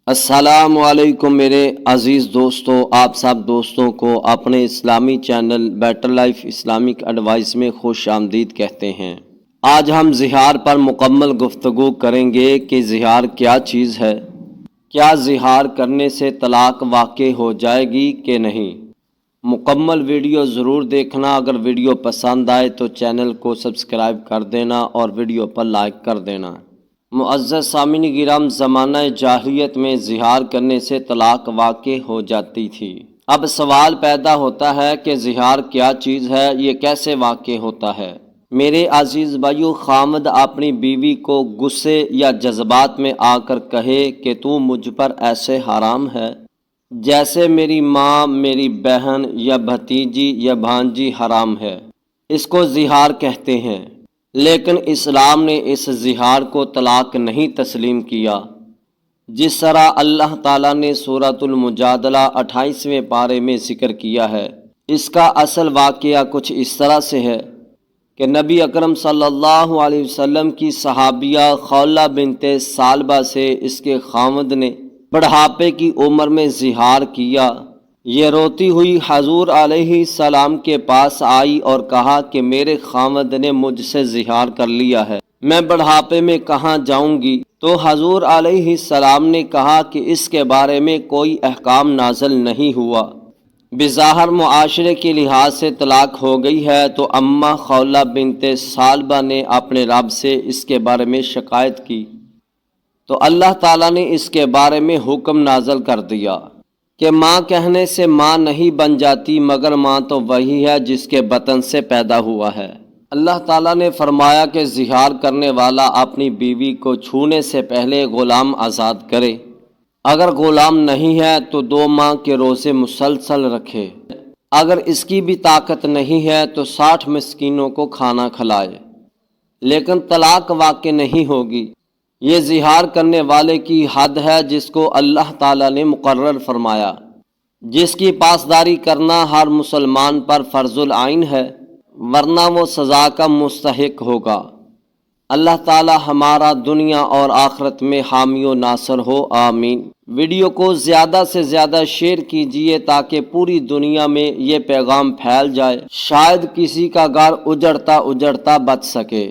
السلام علیکم میرے عزیز دوستوں، آپ سب دوستوں کو اپنے اسلامی channel better life Islamic advice میں خوش آمدید کہتے ہیں۔ آج ہم زہار پر مکمل گفتگو کریں گے کہ زہار کیا چیز ہے، کیا زہار کرنے سے طلاق واقع ہو جائے گی کہ نہیں۔ مکمل ویڈیو ضرور دیکھنا۔ اگر ویڈیو پسند آئے تو چینل کو سبسکرائب کر دینا اور ویڈیو پر لائک کر دینا۔ معزز سامعین گرام، زمانہ جاہلیت میں زہار کرنے سے طلاق واقع ہو جاتی تھی۔ اب سوال پیدا ہوتا ہے کہ زہار کیا چیز ہے، یہ کیسے واقع ہوتا ہے۔ میرے عزیز بھائیو، خامد اپنی بیوی کو غصے یا جذبات میں آ کر کہے کہ تو مجھ پر ایسے حرام ہے جیسے میری ماں، میری بہن یا بھتیجی یا بھانجی حرام ہے، اس کو زہار کہتے ہیں۔ لیکن اسلام نے اس زہار کو طلاق نہیں تسلیم کیا، جس طرح اللہ تعالیٰ نے سورۃ المجادلہ 28ویں پارے میں ذکر کیا ہے۔ اس کا اصل واقعہ کچھ اس طرح سے ہے کہ نبی اکرم صلی اللہ علیہ وسلم کی صحابیہ خولہ بنت ثعلبہ سے اس کے خاوند نے بڑھاپے کی عمر میں زہار کیا۔ یہ روتی ہوئی حضور علیہ السلام کے پاس آئی اور کہا کہ میرے خاوند نے مجھ سے زہار کر لیا ہے، میں بڑھاپے میں کہاں جاؤں گی؟ تو حضور علیہ السلام نے کہا کہ اس کے بارے میں کوئی احکام نازل نہیں ہوا، بظاہر معاشرے کے لحاظ سے طلاق ہو گئی ہے۔ تو اماں خولہ بنت ثعلبہ نے اپنے رب سے اس کے بارے میں شکایت کی، تو اللہ تعالیٰ نے اس کے بارے میں حکم نازل کر دیا کہ ماں کہنے سے ماں نہیں بن جاتی، مگر ماں تو وہی ہے جس کے بطن سے پیدا ہوا ہے۔ اللہ تعالیٰ نے فرمایا کہ زہار کرنے والا اپنی بیوی کو چھونے سے پہلے غلام آزاد کرے، اگر غلام نہیں ہے تو 2 ماہ کے روزے مسلسل رکھے، اگر اس کی بھی طاقت نہیں ہے تو 60 مسکینوں کو کھانا کھلائے، لیکن طلاق واقع نہیں ہوگی۔ یہ زہار کرنے والے کی حد ہے جس کو اللہ تعالیٰ نے مقرر فرمایا، جس کی پاسداری کرنا ہر مسلمان پر فرض العین ہے، ورنہ وہ سزا کا مستحق ہوگا۔ اللہ تعالیٰ ہمارا دنیا اور آخرت میں حامی و ناصر ہو، آمین۔ ویڈیو کو زیادہ سے زیادہ شیئر کیجئے تاکہ پوری دنیا میں یہ پیغام پھیل جائے، شاید کسی کا گھر اجڑتا بچ سکے۔